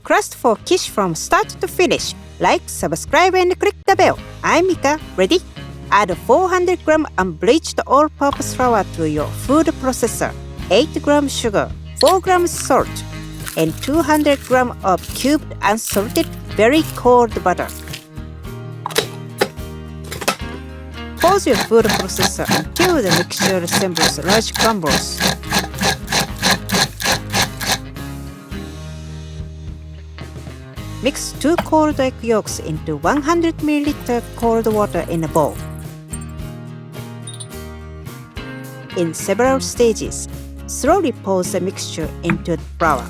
crust for quiche from start to finish. Like, subscribe, and click the bell. I'm Mika. Ready? Add 400 gram unbleached all-purpose flour to your food processor, 8 gram sugar, 4 grams salt, and 200 gram of cubed unsalted very cold butter. Pause your food processor until the mixture resembles large crumbles. Mix 2 cold egg yolks into 100 ml cold water in a bowl. In several stages, slowly pour the mixture into the flour.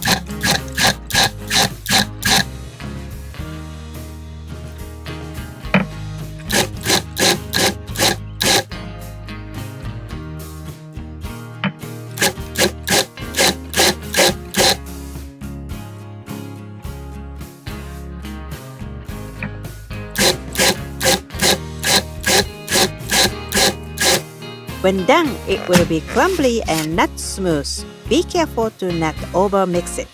When done, it will be crumbly and not smooth. Be careful to not over-mix it.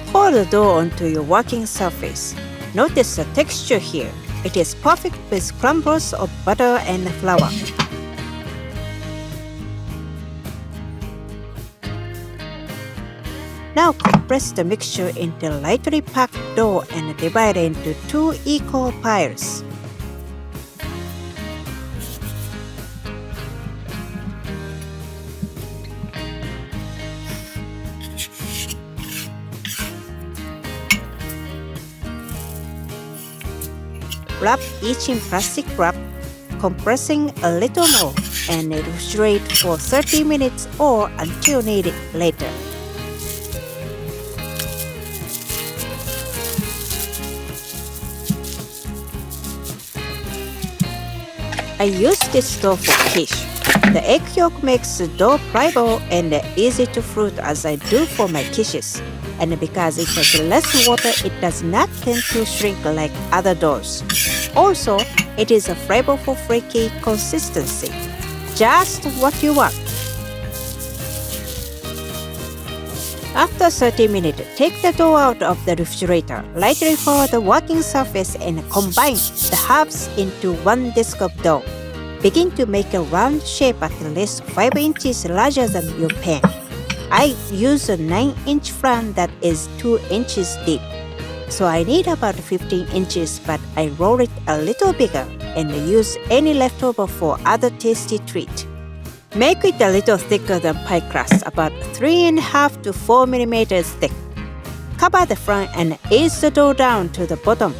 Pour the dough onto your working surface. Notice the texture here. It is perfect with crumbles of butter and flour. Now compress the mixture into lightly packed dough and divide it into 2 equal piles. Wrap each in plastic wrap, compressing a little more, and refrigerate for 30 minutes or until needed later. I use this dough for quiche. The egg yolk makes the dough pliable and easy to fruit as I do for my quiches. And because it has less water, it does not tend to shrink like other doughs. Also, it is a flavorful flaky consistency. Just what you want. After 30 minutes, take the dough out of the refrigerator, lightly flour the working surface and combine the halves into one disc of dough. Begin to make a round shape at least 5 inches larger than your pan. I use a 9-inch flan that is 2 inches deep. So I need about 15 inches, but I roll it a little bigger and use any leftover for other tasty treat. Make it a little thicker than pie crust, about 3.5 to 4 millimeters thick. Cover the flan and ease the dough down to the bottom.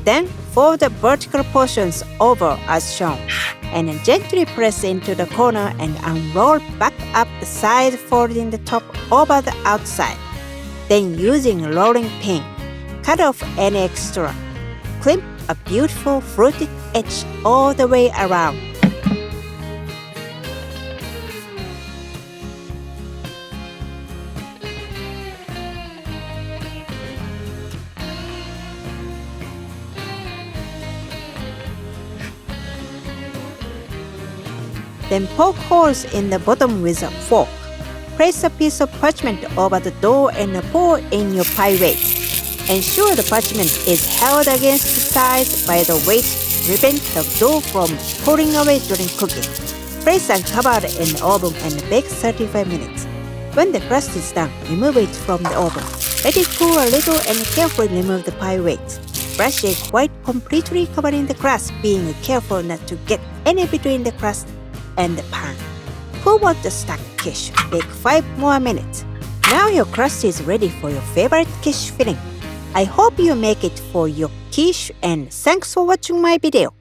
Then fold the vertical portions over as shown, and gently press into the corner and unroll back up the side, folding the top over the outside. Then using a rolling pin, cut off any extra. Clip a beautiful fluted edge all the way around. Then poke holes in the bottom with a fork. Place a piece of parchment over the dough and pour in your pie weight. Ensure the parchment is held against the sides by the weight to prevent the dough from pulling away during cooking. Place and cover in the oven and bake 35 minutes. When the crust is done, remove it from the oven. Let it cool a little and carefully remove the pie weight. Brush egg white completely covering the crust, being careful not to get any between the crust and the pan. Pull out the stuck quiche. Bake 5 more minutes. Now your crust is ready for your favorite quiche filling. I hope you make it for your quiche, and thanks for watching my video.